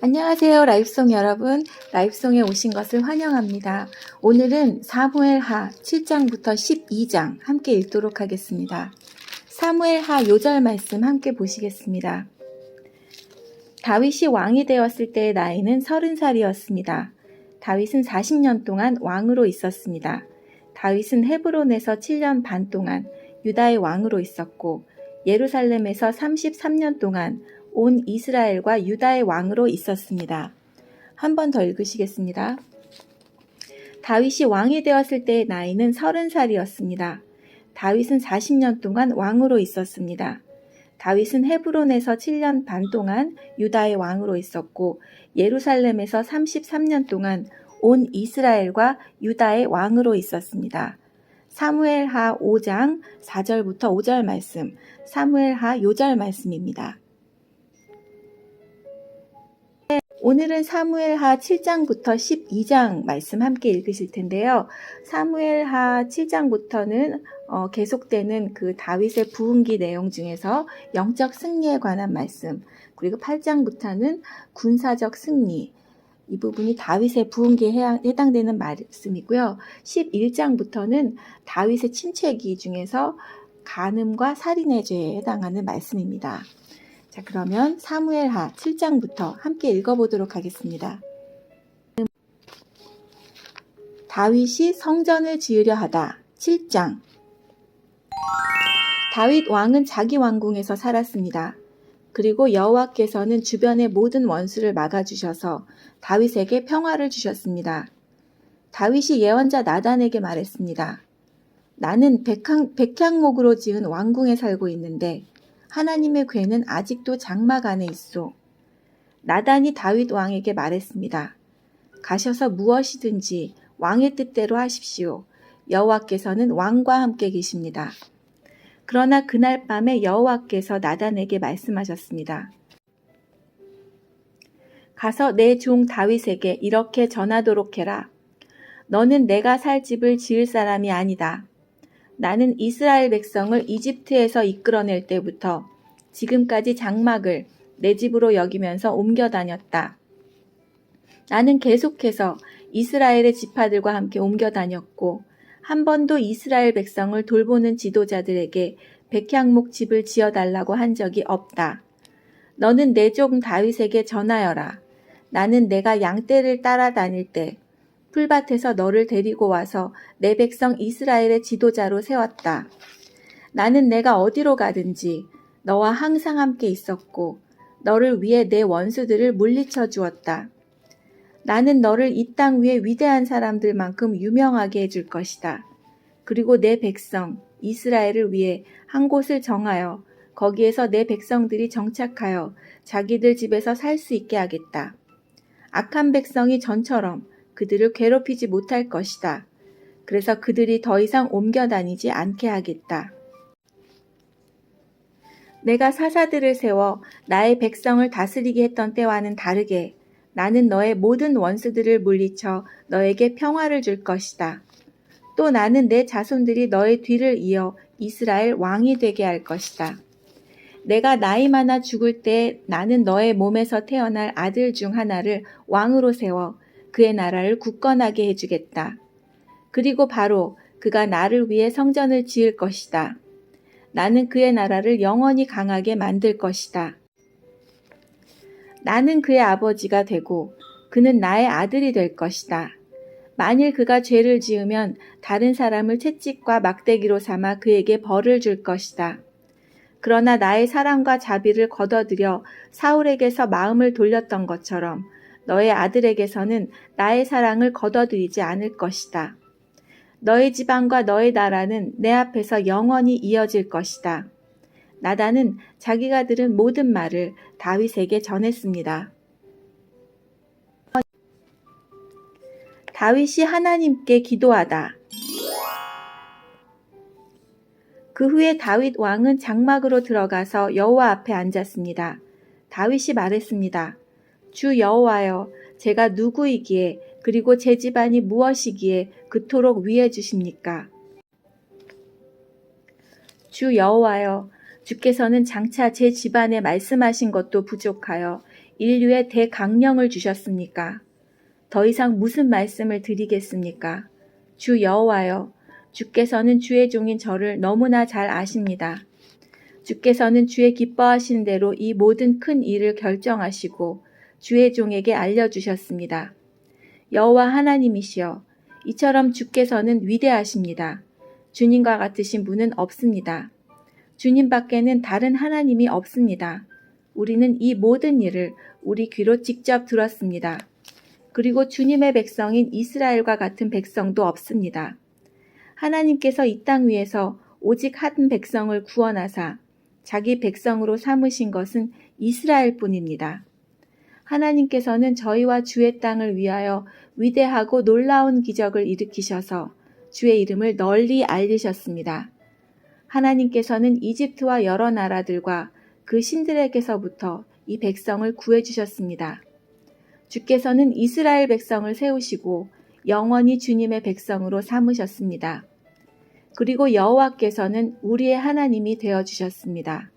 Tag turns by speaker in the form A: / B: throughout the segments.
A: 안녕하세요, 라이브송 여러분. 라이브송에 오신 것을 환영합니다. 오늘은 사무엘하 7장부터 12장 함께 읽도록 하겠습니다. 사무엘하 요절 말씀 함께 보시겠습니다. 다윗이 왕이 되었을 때의 나이는 30살이었습니다. 다윗은 40년 동안 왕으로 있었습니다. 다윗은 헤브론에서 7년 반 동안 유다의 왕으로 있었고 예루살렘에서 33년 동안 온 이스라엘과 유다의 왕으로 있었습니다. 한 번 더 읽으시겠습니다. 다윗이 왕이 되었을 때의 나이는 30살이었습니다. 다윗은 40년 동안 왕으로 있었습니다. 다윗은 헤브론에서 7년 반 동안 유다의 왕으로 있었고 예루살렘에서 33년 동안 온 이스라엘과 유다의 왕으로 있었습니다. 사무엘하 5장 4절부터 5절 말씀, 사무엘하 요절 말씀입니다. 오늘은 사무엘하 7장부터 12장 말씀 함께 읽으실 텐데요. 사무엘하 7장부터는 계속되는 그 다윗의 부흥기 내용 중에서 영적 승리에 관한 말씀, 그리고 8장부터는 군사적 승리, 이 부분이 다윗의 부흥기에 해당되는 말씀이고요. 11장부터는 다윗의 침체기 중에서 간음과 살인의 죄에 해당하는 말씀입니다. 자, 그러면 사무엘하 7장부터 함께 읽어보도록 하겠습니다. 다윗이 성전을 지으려 하다. 7장. 다윗 왕은 자기 왕궁에서 살았습니다. 그리고 여호와께서는 주변의 모든 원수를 막아주셔서 다윗에게 평화를 주셨습니다. 다윗이 예언자 나단에게 말했습니다. 나는 백향목으로 지은 왕궁에 살고 있는데 하나님의 궤는 아직도 장막 안에 있소. 나단이 다윗 왕에게 말했습니다. 가셔서 무엇이든지 왕의 뜻대로 하십시오. 여호와께서는 왕과 함께 계십니다. 그러나 그날 밤에 여호와께서 나단에게 말씀하셨습니다. 가서 내 종 다윗에게 이렇게 전하도록 해라. 너는 내가 살 집을 지을 사람이 아니다. 나는 이스라엘 백성을 이집트에서 이끌어낼 때부터 지금까지 장막을 내 집으로 여기면서 옮겨 다녔다. 나는 계속해서 이스라엘의 지파들과 함께 옮겨 다녔고 한 번도 이스라엘 백성을 돌보는 지도자들에게 백향목 집을 지어달라고 한 적이 없다. 너는 내 종 다윗에게 전하여라. 나는 내가 양떼를 따라다닐 때 풀밭에서 너를 데리고 와서 내 백성 이스라엘의 지도자로 세웠다. 나는 내가 어디로 가든지 너와 항상 함께 있었고 너를 위해 내 원수들을 물리쳐 주었다. 나는 너를 이 땅 위에 위대한 사람들만큼 유명하게 해줄 것이다. 그리고 내 백성 이스라엘을 위해 한 곳을 정하여 거기에서 내 백성들이 정착하여 자기들 집에서 살 수 있게 하겠다. 악한 백성이 전처럼 그들을 괴롭히지 못할 것이다. 그래서 그들이 더 이상 옮겨 다니지 않게 하겠다. 내가 사사들을 세워 나의 백성을 다스리게 했던 때와는 다르게 나는 너의 모든 원수들을 물리쳐 너에게 평화를 줄 것이다. 또 나는 내 자손들이 너의 뒤를 이어 이스라엘 왕이 되게 할 것이다. 내가 나이 많아 죽을 때 나는 너의 몸에서 태어날 아들 중 하나를 왕으로 세워 그의 나라를 굳건하게 해주겠다. 그리고 바로 그가 나를 위해 성전을 지을 것이다. 나는 그의 나라를 영원히 강하게 만들 것이다. 나는 그의 아버지가 되고 그는 나의 아들이 될 것이다. 만일 그가 죄를 지으면 다른 사람을 채찍과 막대기로 삼아 그에게 벌을 줄 것이다. 그러나 나의 사랑과 자비를 거둬들여 사울에게서 마음을 돌렸던 것처럼 너의 아들에게서는 나의 사랑을 거둬들이지 않을 것이다. 너의 지방과 너의 나라는 내 앞에서 영원히 이어질 것이다. 나단은 자기가 들은 모든 말을 다윗에게 전했습니다. 다윗이 하나님께 기도하다. 그 후에 다윗 왕은 장막으로 들어가서 여호와 앞에 앉았습니다. 다윗이 말했습니다. 주 여호와여, 제가 누구이기에 그리고 제 집안이 무엇이기에 그토록 위해 주십니까? 주 여호와여, 주께서는 장차 제 집안에 말씀하신 것도 부족하여 인류에 대강령을 주셨습니까? 더 이상 무슨 말씀을 드리겠습니까? 주 여호와여, 주께서는 주의 종인 저를 너무나 잘 아십니다. 주께서는 주의 기뻐하시는 대로 이 모든 큰 일을 결정하시고 주의 종에게 알려주셨습니다. 여호와 하나님이시여, 이처럼 주께서는 위대하십니다. 주님과 같으신 분은 없습니다. 주님 밖에는 다른 하나님이 없습니다. 우리는 이 모든 일을 우리 귀로 직접 들었습니다. 그리고 주님의 백성인 이스라엘과 같은 백성도 없습니다. 하나님께서 이 땅 위에서 오직 한 백성을 구원하사 자기 백성으로 삼으신 것은 이스라엘뿐입니다. 하나님께서는 저희와 주의 땅을 위하여 위대하고 놀라운 기적을 일으키셔서 주의 이름을 널리 알리셨습니다. 하나님께서는 이집트와 여러 나라들과 그 신들에게서부터 이 백성을 구해주셨습니다. 주께서는 이스라엘 백성을 세우시고 영원히 주님의 백성으로 삼으셨습니다. 그리고 여호와께서는 우리의 하나님이 되어주셨습니다.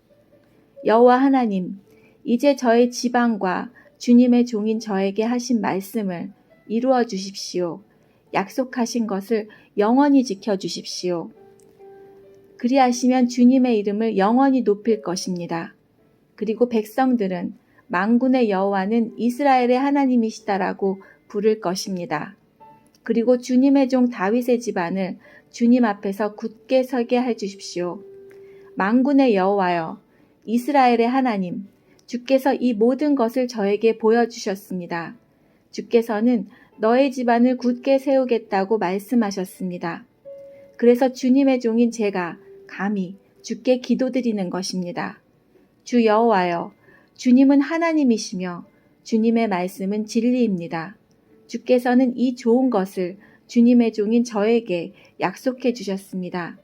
A: 여호와 하나님, 이제 저의 지방과 주님의 종인 저에게 하신 말씀을 이루어 주십시오. 약속하신 것을 영원히 지켜주십시오. 그리하시면 주님의 이름을 영원히 높일 것입니다. 그리고 백성들은 만군의 여호와는 이스라엘의 하나님이시다라고 부를 것입니다. 그리고 주님의 종 다윗의 집안을 주님 앞에서 굳게 서게 해주십시오. 만군의 여호와여, 이스라엘의 하나님, 주께서 이 모든 것을 저에게 보여주셨습니다. 주께서는 너의 집안을 굳게 세우겠다고 말씀하셨습니다. 그래서 주님의 종인 제가 감히 주께 기도드리는 것입니다. 주 여호와여, 주님은 하나님이시며 주님의 말씀은 진리입니다. 주께서는 이 좋은 것을 주님의 종인 저에게 약속해 주셨습니다.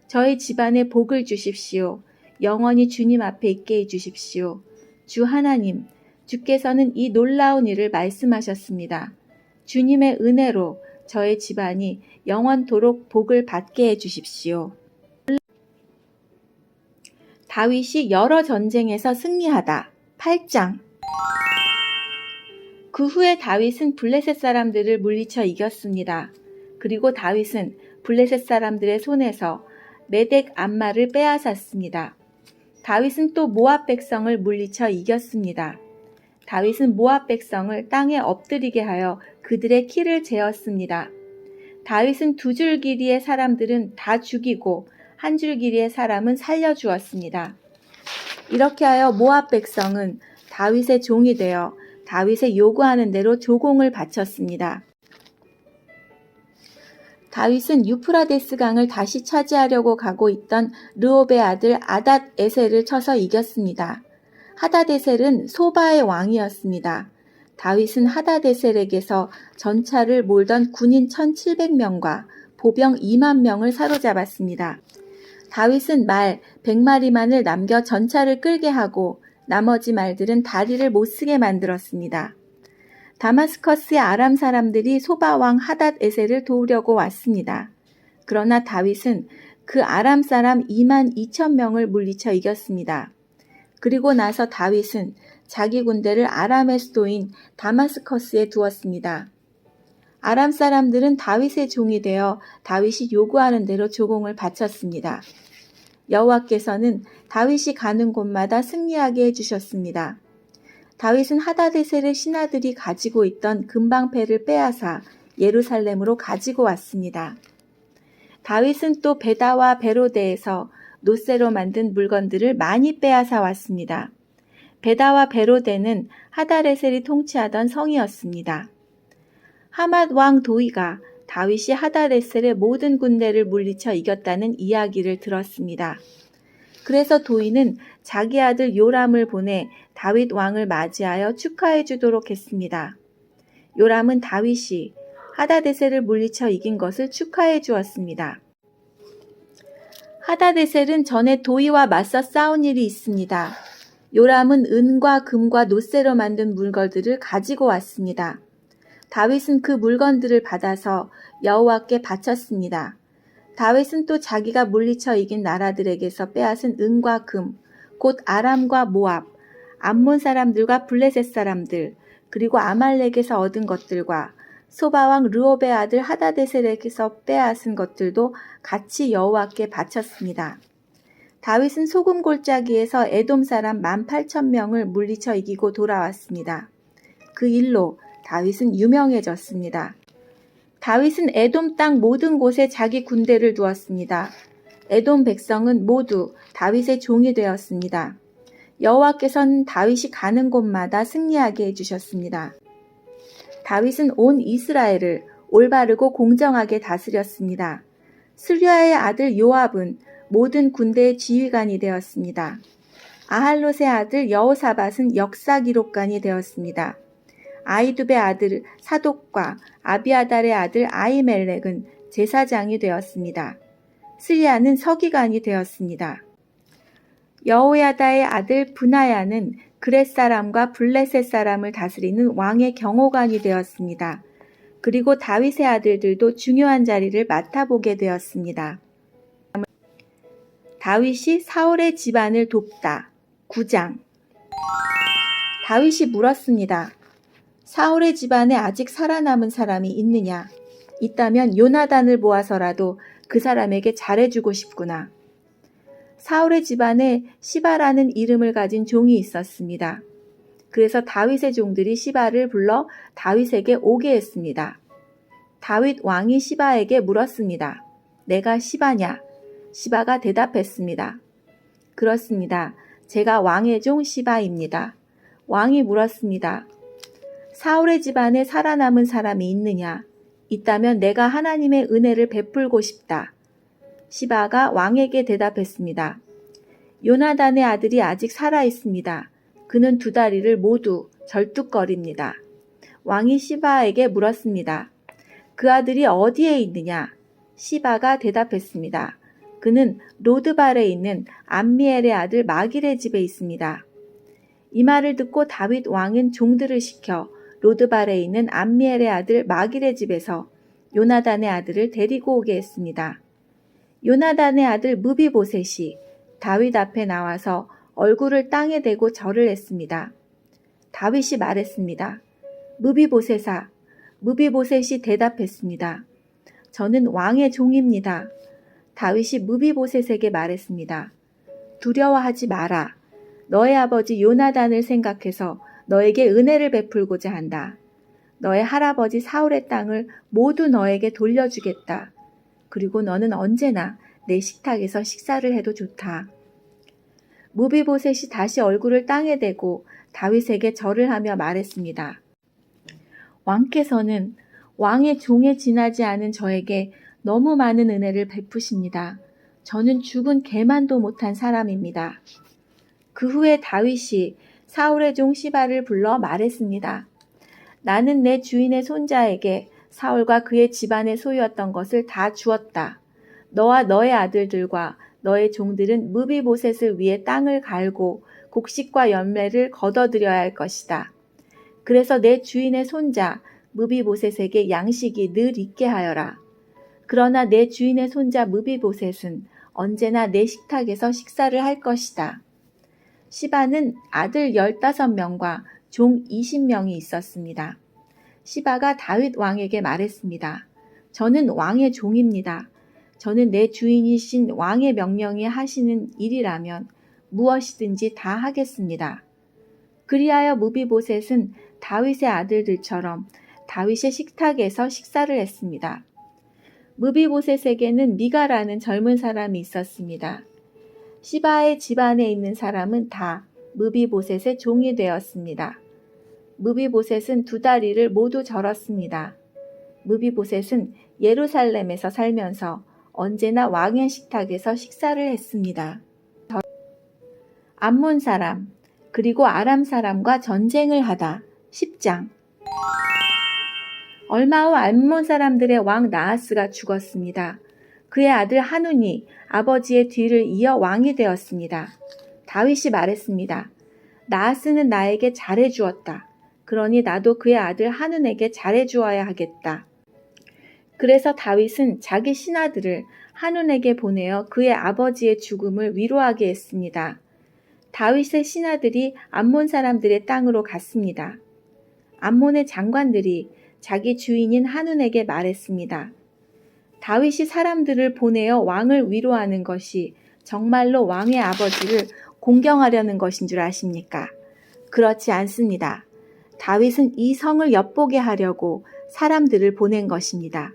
A: 저희 집안에 복을 주십시오. 영원히 주님 앞에 있게 해주십시오. 주 하나님, 주께서는 이 놀라운 일을 말씀하셨습니다. 주님의 은혜로 저의 집안이 영원토록 복을 받게 해주십시오. 다윗이 여러 전쟁에서 승리하다. 8장. 그 후에 다윗은 블레셋 사람들을 물리쳐 이겼습니다. 그리고 다윗은 블레셋 사람들의 손에서 메덱 암마를 빼앗았습니다. 다윗은 또 모압 백성을 물리쳐 이겼습니다. 다윗은 모압 백성을 땅에 엎드리게 하여 그들의 키를 재었습니다. 다윗은 2줄 길이의 사람들은 다 죽이고 1줄 길이의 사람은 살려주었습니다. 이렇게 하여 모압 백성은 다윗의 종이 되어 다윗의 요구하는 대로 조공을 바쳤습니다. 다윗은 유프라데스 강을 다시 차지하려고 가고 있던 르홉의 아들 아닷 에셀을 쳐서 이겼습니다. 하닷 에셀은 소바의 왕이었습니다. 다윗은 하닷 에셀에게서 전차를 몰던 군인 1,700명과 보병 2만 명을 사로잡았습니다. 다윗은 말 100마리만을 남겨 전차를 끌게 하고 나머지 말들은 다리를 못 쓰게 만들었습니다. 다마스커스의 아람 사람들이 소바 왕 하닷 에셀을 도우려고 왔습니다. 그러나 다윗은 그 아람 사람 2만 2천 명을 물리쳐 이겼습니다. 그리고 나서 다윗은 자기 군대를 아람의 수도인 다마스커스에 두었습니다. 아람 사람들은 다윗의 종이 되어 다윗이 요구하는 대로 조공을 바쳤습니다. 여호와께서는 다윗이 가는 곳마다 승리하게 해주셨습니다. 다윗은 하다데셀의 신하들이 가지고 있던 금방패를 빼앗아 예루살렘으로 가지고 왔습니다. 다윗은 또 베다와 베로데에서 노새로 만든 물건들을 많이 빼앗아 왔습니다. 베다와 베로데는 하다데셀이 통치하던 성이었습니다. 하맛 왕 도이가 다윗이 하다데셀의 모든 군대를 물리쳐 이겼다는 이야기를 들었습니다. 그래서 도이는 자기 아들 요람을 보내 다윗 왕을 맞이하여 축하해 주도록 했습니다. 요람은 다윗이 하다데셀을 물리쳐 이긴 것을 축하해 주었습니다. 하다데셀은 전에 도이와 맞서 싸운 일이 있습니다. 요람은 은과 금과 노새로 만든 물건들을 가지고 왔습니다. 다윗은 그 물건들을 받아서 여호와께 바쳤습니다. 다윗은 또 자기가 물리쳐 이긴 나라들에게서 빼앗은 은과 금, 곧 아람과 모압, 암몬 사람들과 블레셋 사람들, 그리고 아말렉에서 얻은 것들과 소바왕 르옵의 아들 하다데셀에게서 빼앗은 것들도 같이 여호와께 바쳤습니다. 다윗은 소금 골짜기에서 에돔 사람 18,000명을 물리쳐 이기고 돌아왔습니다. 그 일로 다윗은 유명해졌습니다. 다윗은 에돔 땅 모든 곳에 자기 군대를 두었습니다. 에돔 백성은 모두 다윗의 종이 되었습니다. 여호와께서는 다윗이 가는 곳마다 승리하게 해주셨습니다. 다윗은 온 이스라엘을 올바르고 공정하게 다스렸습니다. 스루야의 아들 요압은 모든 군대의 지휘관이 되었습니다. 아할롯의 아들 여호사밧은 역사 기록관이 되었습니다. 아히두베의 아들 사독과 아비아달의 아들 아히멜렉은 제사장이 되었습니다. 스리야는 서기관이 되었습니다. 여호야다의 아들 브나야는 그렛 사람과 블레셋 사람을 다스리는 왕의 경호관이 되었습니다. 그리고 다윗의 아들들도 중요한 자리를 맡아보게 되었습니다. 다윗이 사울의 집안을 돕다. 9장. 다윗이 물었습니다. 사울의 집안에 아직 살아남은 사람이 있느냐? 있다면 요나단을 모아서라도 그 사람에게 잘해주고 싶구나. 사울의 집안에 시바라는 이름을 가진 종이 있었습니다. 그래서 다윗의 종들이 시바를 불러 다윗에게 오게 했습니다. 다윗 왕이 시바에게 물었습니다. 내가 시바냐? 시바가 대답했습니다. 그렇습니다. 제가 왕의 종 시바입니다. 왕이 물었습니다. 사울의 집안에 살아남은 사람이 있느냐? 있다면 내가 하나님의 은혜를 베풀고 싶다. 시바가 왕에게 대답했습니다. 요나단의 아들이 아직 살아 있습니다. 그는 두 다리를 모두 절뚝거립니다. 왕이 시바에게 물었습니다. 그 아들이 어디에 있느냐? 시바가 대답했습니다. 그는 로드발에 있는 암미엘의 아들 마길의 집에 있습니다. 이 말을 듣고 다윗 왕은 종들을 시켜 로드발에 있는 암미엘의 아들 마길의 집에서 요나단의 아들을 데리고 오게 했습니다. 요나단의 아들 무비보셋이 다윗 앞에 나와서 얼굴을 땅에 대고 절을 했습니다. 다윗이 말했습니다. 무비보셋아. 무비보셋이 대답했습니다. 저는 왕의 종입니다. 다윗이 무비보셋에게 말했습니다. 두려워하지 마라. 너의 아버지 요나단을 생각해서 너에게 은혜를 베풀고자 한다. 너의 할아버지 사울의 땅을 모두 너에게 돌려주겠다. 그리고 너는 언제나 내 식탁에서 식사를 해도 좋다. 무비보셋이 다시 얼굴을 땅에 대고 다윗에게 절을 하며 말했습니다. 왕께서는 왕의 종에 지나지 않은 저에게 너무 많은 은혜를 베푸십니다. 저는 죽은 개만도 못한 사람입니다. 그 후에 다윗이 사울의 종 시바를 불러 말했습니다. 나는 내 주인의 손자에게 사울과 그의 집안의 소유였던 것을 다 주었다. 너와 너의 아들들과 너의 종들은 무비보셋을 위해 땅을 갈고 곡식과 열매를 거둬들여야 할 것이다. 그래서 내 주인의 손자 무비보셋에게 양식이 늘 있게 하여라. 그러나 내 주인의 손자 무비보셋은 언제나 내 식탁에서 식사를 할 것이다. 시바는 아들 15명과 종 20명이 있었습니다. 시바가 다윗 왕에게 말했습니다. 저는 왕의 종입니다. 저는 내 주인이신 왕의 명령이 하시는 일이라면 무엇이든지 다 하겠습니다. 그리하여 무비보셋은 다윗의 아들들처럼 다윗의 식탁에서 식사를 했습니다. 무비보셋에게는 미가라는 젊은 사람이 있었습니다. 시바의 집안에 있는 사람은 다 무비보셋의 종이 되었습니다. 무비보셋은 두 다리를 모두 절었습니다. 무비보셋은 예루살렘에서 살면서 언제나 왕의 식탁에서 식사를 했습니다. 암몬 사람 그리고 아람 사람과 전쟁을 하다. 10장. 얼마 후 암몬 사람들의 왕 나하스가 죽었습니다. 그의 아들 하눈이 아버지의 뒤를 이어 왕이 되었습니다. 다윗이 말했습니다. 나하스는 나에게 잘해주었다. 그러니 나도 그의 아들 하눈에게 잘해주어야 하겠다. 그래서 다윗은 자기 신하들을 하눈에게 보내어 그의 아버지의 죽음을 위로하게 했습니다. 다윗의 신하들이 암몬 사람들의 땅으로 갔습니다. 암몬의 장관들이 자기 주인인 한운에게 말했습니다. 다윗이 사람들을 보내어 왕을 위로하는 것이 정말로 왕의 아버지를 공경하려는 것인 줄 아십니까? 그렇지 않습니다. 다윗은 이 성을 엿보게 하려고 사람들을 보낸 것입니다.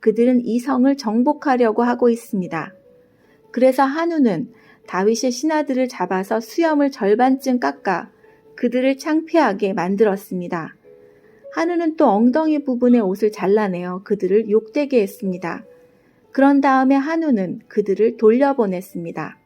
A: 그들은 이 성을 정복하려고 하고 있습니다. 그래서 한운은 다윗의 신하들을 잡아서 수염을 절반쯤 깎아 그들을 창피하게 만들었습니다. 한운은 또 엉덩이 부분의 옷을 잘라내어 그들을 욕되게 했습니다. 그런 다음에 한운은 그들을 돌려보냈습니다.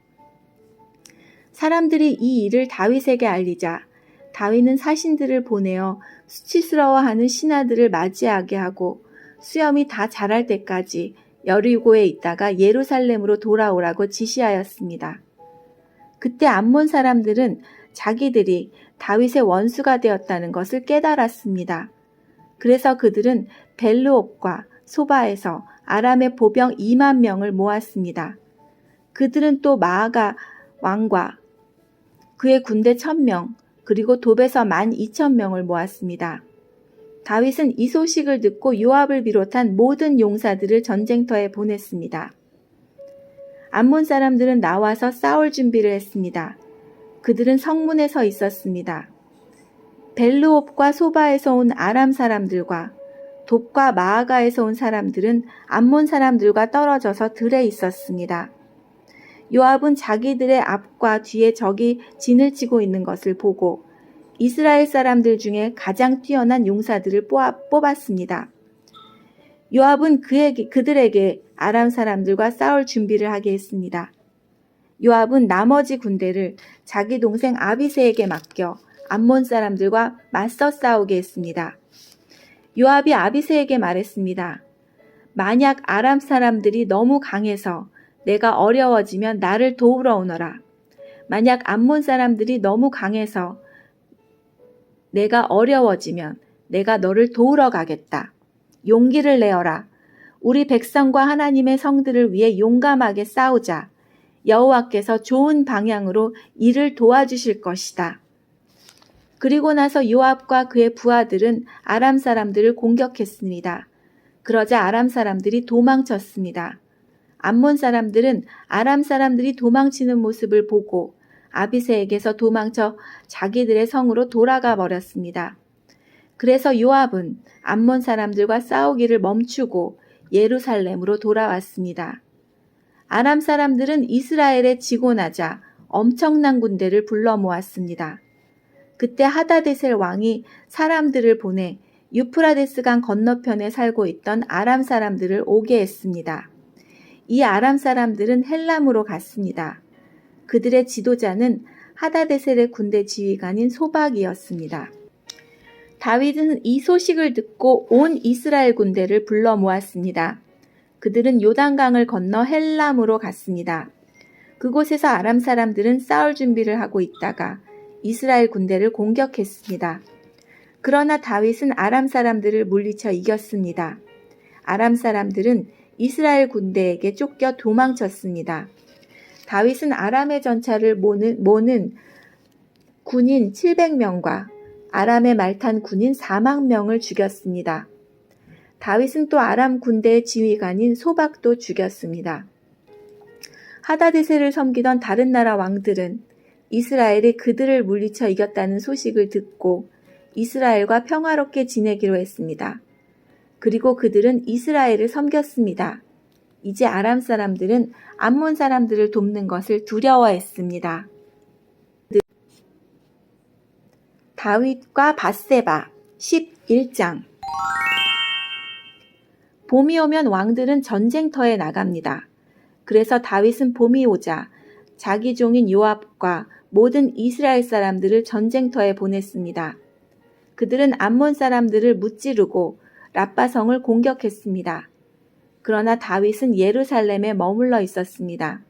A: 사람들이 이 일을 다윗에게 알리자 다윗은 사신들을 보내어 수치스러워하는 신하들을 맞이하게 하고 수염이 다 자랄 때까지 여리고에 있다가 예루살렘으로 돌아오라고 지시하였습니다. 그때 암몬 사람들은 자기들이 다윗의 원수가 되었다는 것을 깨달았습니다. 그래서 그들은 벨르옵과 소바에서 아람의 보병 2만 명을 모았습니다. 그들은 또 마아가 왕과 그의 군대 1,000명, 그리고 돕에서 12,000명을 모았습니다. 다윗은 이 소식을 듣고 요압을 비롯한 모든 용사들을 전쟁터에 보냈습니다. 암몬 사람들은 나와서 싸울 준비를 했습니다. 그들은 성문에 서 있었습니다. 벨르옵과 소바에서 온 아람 사람들과 돕과 마아가에서 온 사람들은 암몬 사람들과 떨어져서 들에 있었습니다. 요압은 자기들의 앞과 뒤에 적이 진을 치고 있는 것을 보고 이스라엘 사람들 중에 가장 뛰어난 용사들을 뽑았습니다. 요압은 그들에게 아람 사람들과 싸울 준비를 하게 했습니다. 요압은 나머지 군대를 자기 동생 아비새에게 맡겨 암몬 사람들과 맞서 싸우게 했습니다. 요압이 아비새에게 말했습니다. 만약 아람 사람들이 너무 강해서 내가 어려워지면 나를 도우러 오너라. 만약 암몬 사람들이 너무 강해서 내가 어려워지면 내가 너를 도우러 가겠다. 용기를 내어라. 우리 백성과 하나님의 성들을 위해 용감하게 싸우자. 여호와께서 좋은 방향으로 일을 도와주실 것이다. 그리고 나서 요압과 그의 부하들은 아람 사람들을 공격했습니다. 그러자 아람 사람들이 도망쳤습니다. 암몬 사람들은 아람 사람들이 도망치는 모습을 보고 아비새에게서 도망쳐 자기들의 성으로 돌아가 버렸습니다. 그래서 요압은 암몬 사람들과 싸우기를 멈추고 예루살렘으로 돌아왔습니다. 아람 사람들은 이스라엘에 지고 나자 엄청난 군대를 불러 모았습니다. 그때 하다데셀 왕이 사람들을 보내 유프라데스강 건너편에 살고 있던 아람 사람들을 오게 했습니다. 이 아람 사람들은 헬람으로 갔습니다. 그들의 지도자는 하다데셀의 군대 지휘관인 소박이었습니다. 다윗은 이 소식을 듣고 온 이스라엘 군대를 불러 모았습니다. 그들은 요단강을 건너 헬람으로 갔습니다. 그곳에서 아람 사람들은 싸울 준비를 하고 있다가 이스라엘 군대를 공격했습니다. 그러나 다윗은 아람 사람들을 물리쳐 이겼습니다. 아람 사람들은 이스라엘 군대에게 쫓겨 도망쳤습니다. 다윗은 아람의 전차를 모는 군인 700명과 아람의 말탄 군인 4만 명을 죽였습니다. 다윗은 또 아람 군대의 지휘관인 소박도 죽였습니다. 하다데셀을 섬기던 다른 나라 왕들은 이스라엘이 그들을 물리쳐 이겼다는 소식을 듣고 이스라엘과 평화롭게 지내기로 했습니다. 그리고 그들은 이스라엘을 섬겼습니다. 이제 아람 사람들은 암몬 사람들을 돕는 것을 두려워했습니다. 다윗과 밧세바 11장. 봄이 오면 왕들은 전쟁터에 나갑니다. 그래서 다윗은 봄이 오자 자기 종인 요압과 모든 이스라엘 사람들을 전쟁터에 보냈습니다. 그들은 암몬 사람들을 무찌르고 라빠성을 공격했습니다. 그러나 다윗은 예루살렘에 머물러 있었습니다.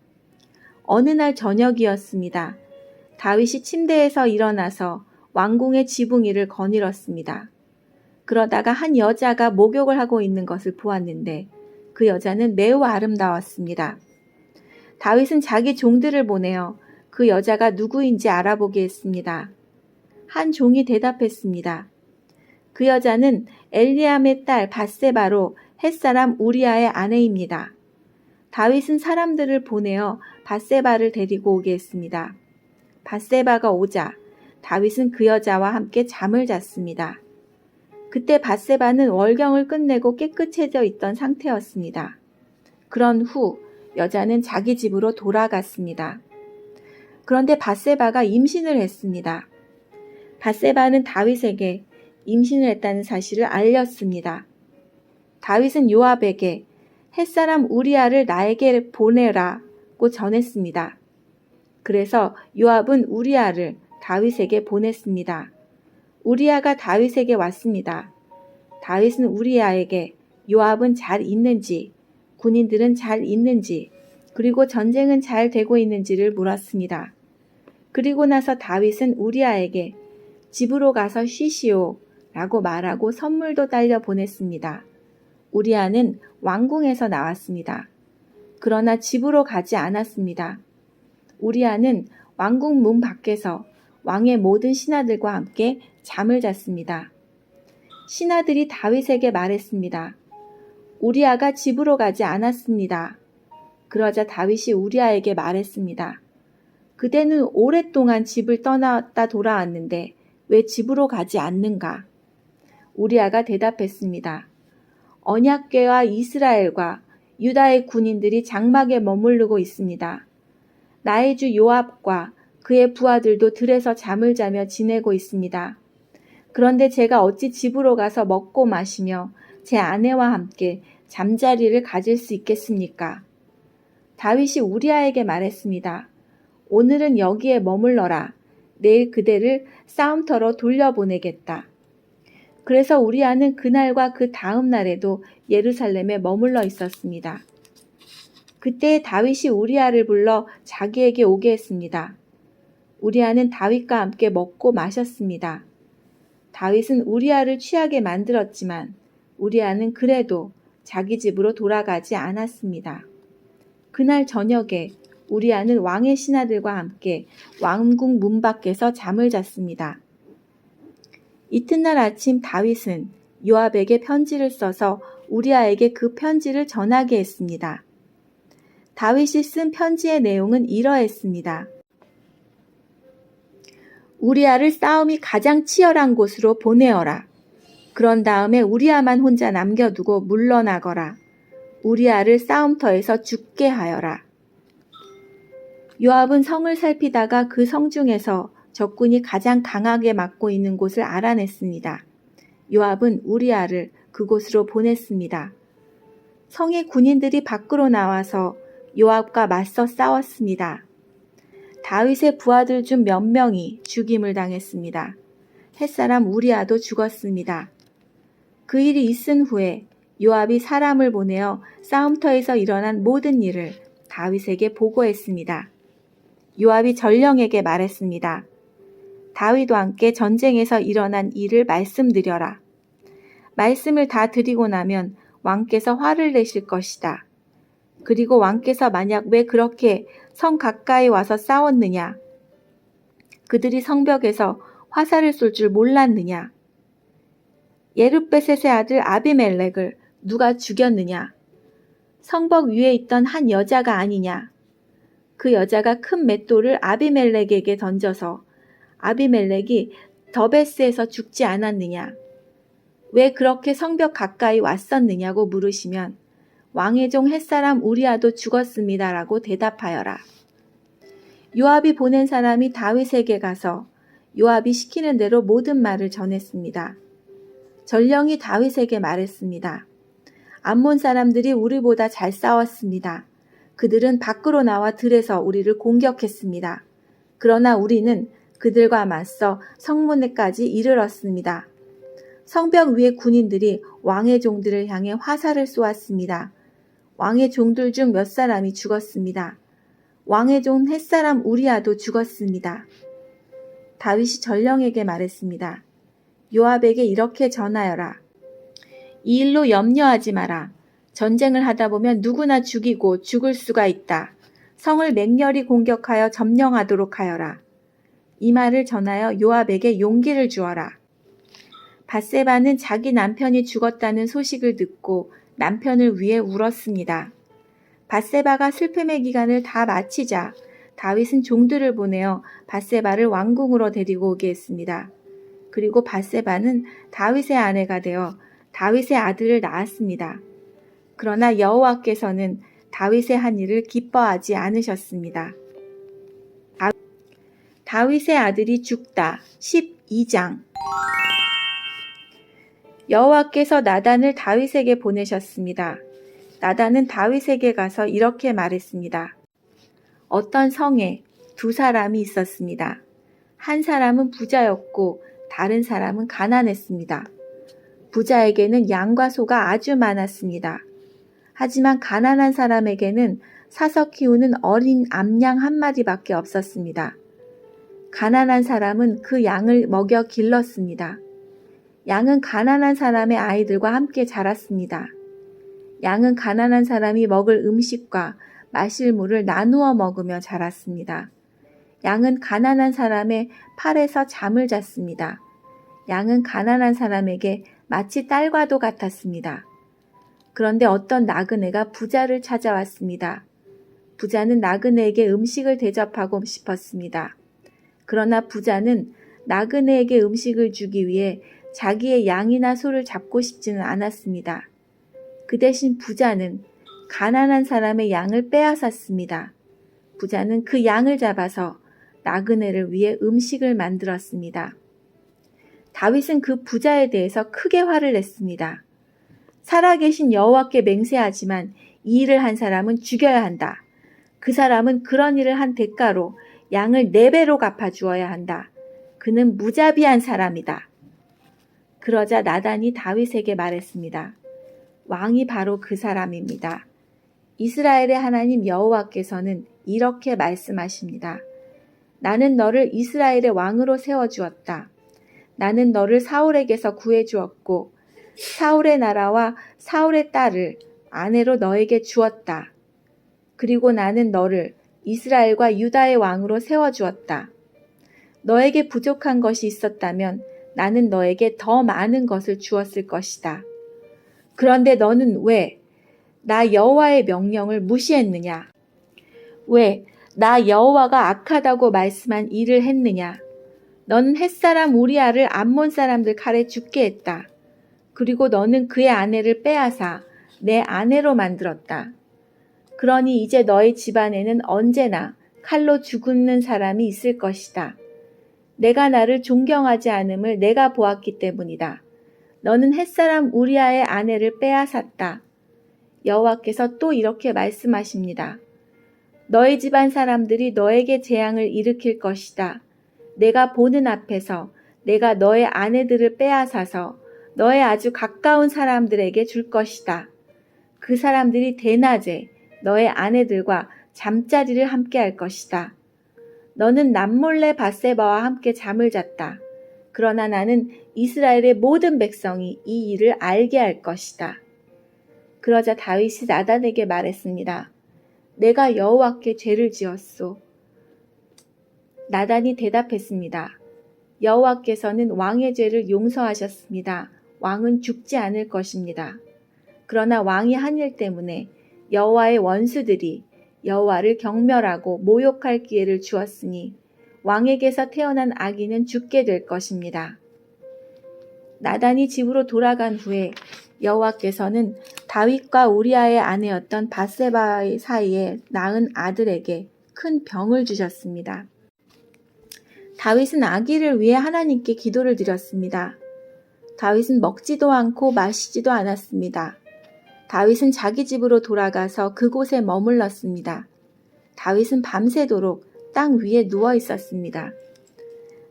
A: 어느 날 저녁이었습니다. 다윗이 침대에서 일어나서 왕궁의 지붕 위를 거닐었습니다. 그러다가 한 여자가 목욕을 하고 있는 것을 보았는데 그 여자는 매우 아름다웠습니다. 다윗은 자기 종들을 보내어 그 여자가 누구인지 알아보게 했습니다. 한 종이 대답했습니다. 그 여자는 엘리암의 딸 밧세바로 햇사람 우리아의 아내입니다. 다윗은 사람들을 보내어 밧세바를 데리고 오게 했습니다. 밧세바가 오자 다윗은 그 여자와 함께 잠을 잤습니다. 그때 밧세바는 월경을 끝내고 깨끗해져 있던 상태였습니다. 그런 후 여자는 자기 집으로 돌아갔습니다. 그런데 밧세바가 임신을 했습니다. 밧세바는 다윗에게 임신을 했다는 사실을 알렸습니다. 다윗은 요압에게 햇사람 우리아를 나에게 보내라고 전했습니다. 그래서 요압은 우리아를 다윗에게 보냈습니다. 우리아가 다윗에게 왔습니다. 다윗은 우리아에게 요압은 잘 있는지, 군인들은 잘 있는지, 그리고 전쟁은 잘 되고 있는지를 물었습니다. 그리고 나서 다윗은 우리아에게 집으로 가서 쉬시오 라고 말하고 선물도 딸려 보냈습니다. 우리아는 왕궁에서 나왔습니다. 그러나 집으로 가지 않았습니다. 우리아는 왕궁 문 밖에서 왕의 모든 신하들과 함께 잠을 잤습니다. 신하들이 다윗에게 말했습니다. 우리아가 집으로 가지 않았습니다. 그러자 다윗이 우리아에게 말했습니다. 그대는 오랫동안 집을 떠났다 돌아왔는데 왜 집으로 가지 않는가? 우리아가 대답했습니다. 언약궤와 이스라엘과 유다의 군인들이 장막에 머무르고 있습니다. 나의 주 요압과 그의 부하들도 들에서 잠을 자며 지내고 있습니다. 그런데 제가 어찌 집으로 가서 먹고 마시며 제 아내와 함께 잠자리를 가질 수 있겠습니까? 다윗이 우리아에게 말했습니다. 오늘은 여기에 머물러라. 내일 그대를 싸움터로 돌려보내겠다. 그래서 우리아는 그날과 그 다음 날에도 예루살렘에 머물러 있었습니다. 그때 다윗이 우리아를 불러 자기에게 오게 했습니다. 우리아는 다윗과 함께 먹고 마셨습니다. 다윗은 우리아를 취하게 만들었지만 우리아는 그래도 자기 집으로 돌아가지 않았습니다. 그날 저녁에 우리아는 왕의 신하들과 함께 왕궁 문 밖에서 잠을 잤습니다. 이튿날 아침 다윗은 요압에게 편지를 써서 우리아에게 그 편지를 전하게 했습니다. 다윗이 쓴 편지의 내용은 이러했습니다. 우리아를 싸움이 가장 치열한 곳으로 보내어라. 그런 다음에 우리아만 혼자 남겨두고 물러나거라. 우리아를 싸움터에서 죽게 하여라. 요압은 성을 살피다가 그 성 중에서 적군이 가장 강하게 막고 있는 곳을 알아냈습니다. 요압은 우리아를 그곳으로 보냈습니다. 성의 군인들이 밖으로 나와서 요압과 맞서 싸웠습니다. 다윗의 부하들 중 몇 명이 죽임을 당했습니다. 햇사람 우리아도 죽었습니다. 그 일이 있은 후에 요압이 사람을 보내어 싸움터에서 일어난 모든 일을 다윗에게 보고했습니다. 요압이 전령에게 말했습니다. 다윗과 함께 전쟁에서 일어난 일을 말씀드려라. 말씀을 다 드리고 나면 왕께서 화를 내실 것이다. 그리고 왕께서 만약 왜 그렇게 성 가까이 와서 싸웠느냐? 그들이 성벽에서 화살을 쏠 줄 몰랐느냐? 예룻베셋의 아들 아비멜렉을 누가 죽였느냐? 성벽 위에 있던 한 여자가 아니냐? 그 여자가 큰 맷돌을 아비멜렉에게 던져서 아비멜렉이 더베스에서 죽지 않았느냐? 왜 그렇게 성벽 가까이 왔었느냐고 물으시면 왕의 종 햇사람 우리아도 죽었습니다라고 대답하여라. 요압이 보낸 사람이 다윗에게 가서 요압이 시키는 대로 모든 말을 전했습니다. 전령이 다윗에게 말했습니다. 암몬 사람들이 우리보다 잘 싸웠습니다. 그들은 밖으로 나와 들에서 우리를 공격했습니다. 그러나 우리는 그들과 맞서 성문에까지 이르렀습니다. 성벽 위의 군인들이 왕의 종들을 향해 화살을 쏘았습니다. 왕의 종들 중 몇 사람이 죽었습니다. 왕의 종 햇사람 우리아도 죽었습니다. 다윗이 전령에게 말했습니다. 요압에게 이렇게 전하여라. 이 일로 염려하지 마라. 전쟁을 하다 보면 누구나 죽이고 죽을 수가 있다. 성을 맹렬히 공격하여 점령하도록 하여라. 이 말을 전하여 요압에게 용기를 주어라. 밧세바는 자기 남편이 죽었다는 소식을 듣고 남편을 위해 울었습니다. 밧세바가 슬픔의 기간을 다 마치자 다윗은 종들을 보내어 밧세바를 왕궁으로 데리고 오게 했습니다. 그리고 밧세바는 다윗의 아내가 되어 다윗의 아들을 낳았습니다. 그러나 여호와께서는 다윗의 한 일을 기뻐하지 않으셨습니다. 다윗의 아들이 죽다. 12장. 여호와께서 나단을 다윗에게 보내셨습니다. 나단은 다윗에게 가서 이렇게 말했습니다. 어떤 성에 두 사람이 있었습니다. 한 사람은 부자였고 다른 사람은 가난했습니다. 부자에게는 양과 소가 아주 많았습니다. 하지만 가난한 사람에게는 사서 키우는 어린 암양 한 마리밖에 없었습니다. 가난한 사람은 그 양을 먹여 길렀습니다. 양은 가난한 사람의 아이들과 함께 자랐습니다. 양은 가난한 사람이 먹을 음식과 마실 물을 나누어 먹으며 자랐습니다. 양은 가난한 사람의 팔에서 잠을 잤습니다. 양은 가난한 사람에게 마치 딸과도 같았습니다. 그런데 어떤 나그네가 부자를 찾아왔습니다. 부자는 나그네에게 음식을 대접하고 싶었습니다. 그러나 부자는 나그네에게 음식을 주기 위해 자기의 양이나 소를 잡고 싶지는 않았습니다. 그 대신 부자는 가난한 사람의 양을 빼앗았습니다. 부자는 그 양을 잡아서 나그네를 위해 음식을 만들었습니다. 다윗은 그 부자에 대해서 크게 화를 냈습니다. 살아계신 여호와께 맹세하지만 이 일을 한 사람은 죽여야 한다. 그 사람은 그런 일을 한 대가로 양을 4배로 갚아주어야 한다. 그는 무자비한 사람이다. 그러자 나단이 다윗에게 말했습니다. 왕이 바로 그 사람입니다. 이스라엘의 하나님 여호와께서는 이렇게 말씀하십니다. 나는 너를 이스라엘의 왕으로 세워주었다. 나는 너를 사울에게서 구해주었고 사울의 나라와 사울의 딸을 아내로 너에게 주었다. 그리고 나는 너를 이스라엘과 유다의 왕으로 세워주었다. 너에게 부족한 것이 있었다면 나는 너에게 더 많은 것을 주었을 것이다. 그런데 너는 왜 나 여호와의 명령을 무시했느냐? 왜 나 여호와가 악하다고 말씀한 일을 했느냐? 너는 햇사람 우리아를 암몬 사람들 칼에 죽게 했다. 그리고 너는 그의 아내를 빼앗아 내 아내로 만들었다. 그러니 이제 너희 집안에는 언제나 칼로 죽는 사람이 있을 것이다. 내가 나를 존경하지 않음을 내가 보았기 때문이다. 너는 햇사람 우리아의 아내를 빼앗았다. 여호와께서 또 이렇게 말씀하십니다. 너희 집안 사람들이 너에게 재앙을 일으킬 것이다. 내가 보는 앞에서 내가 너의 아내들을 빼앗아서 너의 아주 가까운 사람들에게 줄 것이다. 그 사람들이 대낮에 너의 아내들과 잠자리를 함께 할 것이다. 너는 남몰래 밧세바와 함께 잠을 잤다. 그러나 나는 이스라엘의 모든 백성이 이 일을 알게 할 것이다. 그러자 다윗이 나단에게 말했습니다. 내가 여호와께 죄를 지었소. 나단이 대답했습니다. 여호와께서는 왕의 죄를 용서하셨습니다. 왕은 죽지 않을 것입니다. 그러나 왕이 한 일 때문에 여호와의 원수들이 여호와를 경멸하고 모욕할 기회를 주었으니 왕에게서 태어난 아기는 죽게 될 것입니다. 나단이 집으로 돌아간 후에 여호와께서는 다윗과 우리아의 아내였던 밧세바 사이에 낳은 아들에게 큰 병을 주셨습니다. 다윗은 아기를 위해 하나님께 기도를 드렸습니다. 다윗은 먹지도 않고 마시지도 않았습니다. 다윗은 자기 집으로 돌아가서 그곳에 머물렀습니다. 다윗은 밤새도록 땅 위에 누워 있었습니다.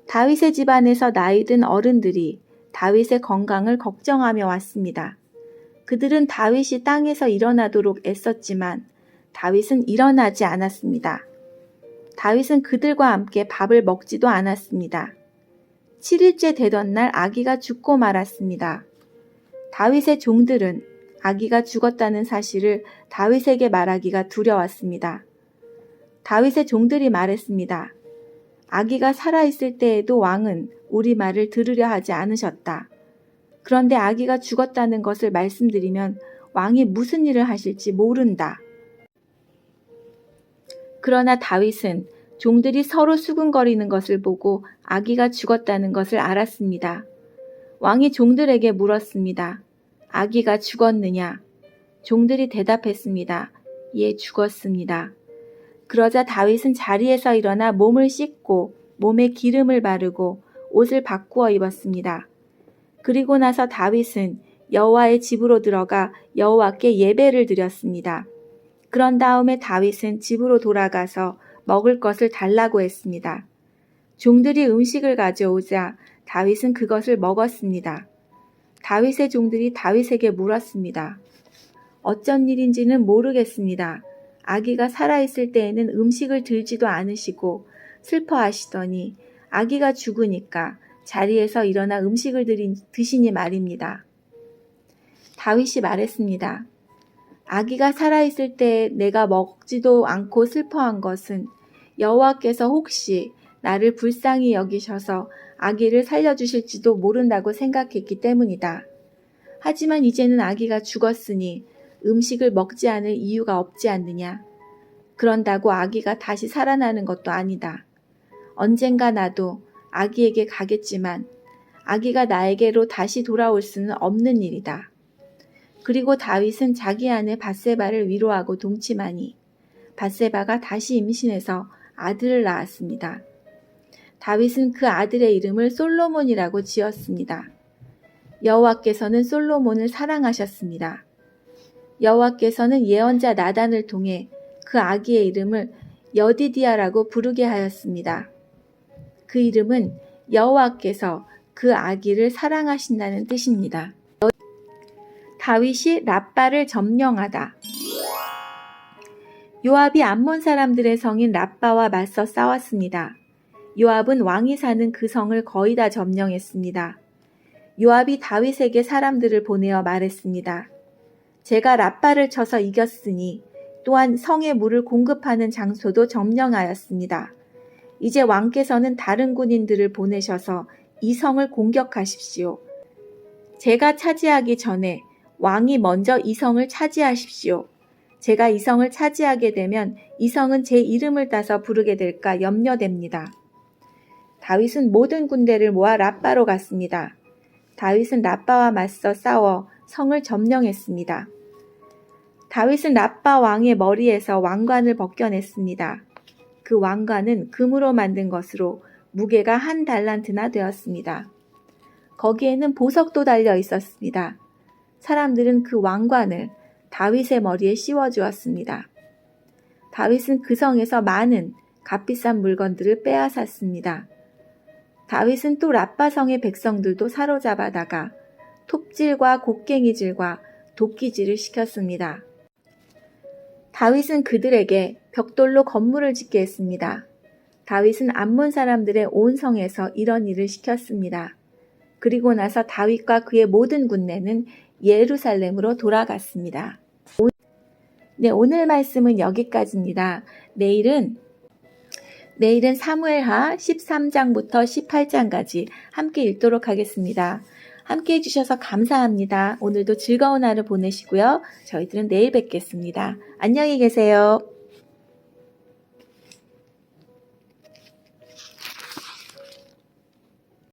A: 다윗의 집안에서 나이 든 어른들이 다윗의 건강을 걱정하며 왔습니다. 그들은 다윗이 땅에서 일어나도록 애썼지만 다윗은 일어나지 않았습니다. 다윗은 그들과 함께 밥을 먹지도 않았습니다. 7일째 되던 날 아기가 죽고 말았습니다. 다윗의 종들은 아기가 죽었다는 사실을 다윗에게 말하기가 두려웠습니다. 다윗의 종들이 말했습니다. 아기가 살아있을 때에도 왕은 우리 말을 들으려 하지 않으셨다. 그런데 아기가 죽었다는 것을 말씀드리면 왕이 무슨 일을 하실지 모른다. 그러나 다윗은 종들이 서로 수군거리는 것을 보고 아기가 죽었다는 것을 알았습니다. 왕이 종들에게 물었습니다. 아기가 죽었느냐? 종들이 대답했습니다. 예, 죽었습니다. 그러자 다윗은 자리에서 일어나 몸을 씻고 몸에 기름을 바르고 옷을 바꾸어 입었습니다. 그리고 나서 다윗은 여호와의 집으로 들어가 여호와께 예배를 드렸습니다. 그런 다음에 다윗은 집으로 돌아가서 먹을 것을 달라고 했습니다. 종들이 음식을 가져오자 다윗은 그것을 먹었습니다. 다윗의 종들이 다윗에게 물었습니다. 어쩐 일인지는 모르겠습니다. 아기가 살아있을 때에는 음식을 들지도 않으시고 슬퍼하시더니 아기가 죽으니까 자리에서 일어나 음식을 드시니 말입니다. 다윗이 말했습니다. 아기가 살아있을 때 내가 먹지도 않고 슬퍼한 것은 여호와께서 혹시 나를 불쌍히 여기셔서 아기를 살려주실지도 모른다고 생각했기 때문이다. 하지만 이제는 아기가 죽었으니 음식을 먹지 않을 이유가 없지 않느냐. 그런다고 아기가 다시 살아나는 것도 아니다. 언젠가 나도 아기에게 가겠지만 아기가 나에게로 다시 돌아올 수는 없는 일이다. 그리고 다윗은 자기 아내 밧세바를 위로하고 동침하니 밧세바가 다시 임신해서 아들을 낳았습니다. 다윗은 그 아들의 이름을 솔로몬이라고 지었습니다. 여호와께서는 솔로몬을 사랑하셨습니다. 여호와께서는 예언자 나단을 통해 그 아기의 이름을 여디디아라고 부르게 하였습니다. 그 이름은 여호와께서 그 아기를 사랑하신다는 뜻입니다. 다윗이 랍바를 점령하다. 요압이 암몬 사람들의 성인 랍바와 맞서 싸웠습니다. 요압은 왕이 사는 그 성을 거의 다 점령했습니다. 요압이 다윗에게 사람들을 보내어 말했습니다. 제가 랍바를 쳐서 이겼으니 또한 성에 물을 공급하는 장소도 점령하였습니다. 이제 왕께서는 다른 군인들을 보내셔서 이 성을 공격하십시오. 제가 차지하기 전에 왕이 먼저 이 성을 차지하십시오. 제가 이 성을 차지하게 되면 이 성은 제 이름을 따서 부르게 될까 염려됩니다. 다윗은 모든 군대를 모아 랍바로 갔습니다. 다윗은 랍바와 맞서 싸워 성을 점령했습니다. 다윗은 랍바 왕의 머리에서 왕관을 벗겨냈습니다. 그 왕관은 금으로 만든 것으로 무게가 1달란트나 되었습니다. 거기에는 보석도 달려 있었습니다. 사람들은 그 왕관을 다윗의 머리에 씌워주었습니다. 다윗은 그 성에서 많은 값비싼 물건들을 빼앗았습니다. 다윗은 또 랍바 성의 백성들도 사로잡아다가 톱질과 곡괭이질과 도끼질을 시켰습니다. 다윗은 그들에게 벽돌로 건물을 짓게 했습니다. 다윗은 암몬 사람들의 온 성에서 이런 일을 시켰습니다. 그리고 나서 다윗과 그의 모든 군대는 예루살렘으로 돌아갔습니다. 오늘 말씀은 여기까지입니다. 내일은 사무엘하 13장부터 18장까지 함께 읽도록 하겠습니다. 함께 해주셔서 감사합니다. 오늘도 즐거운 하루 보내시고요. 저희들은 내일 뵙겠습니다. 안녕히 계세요.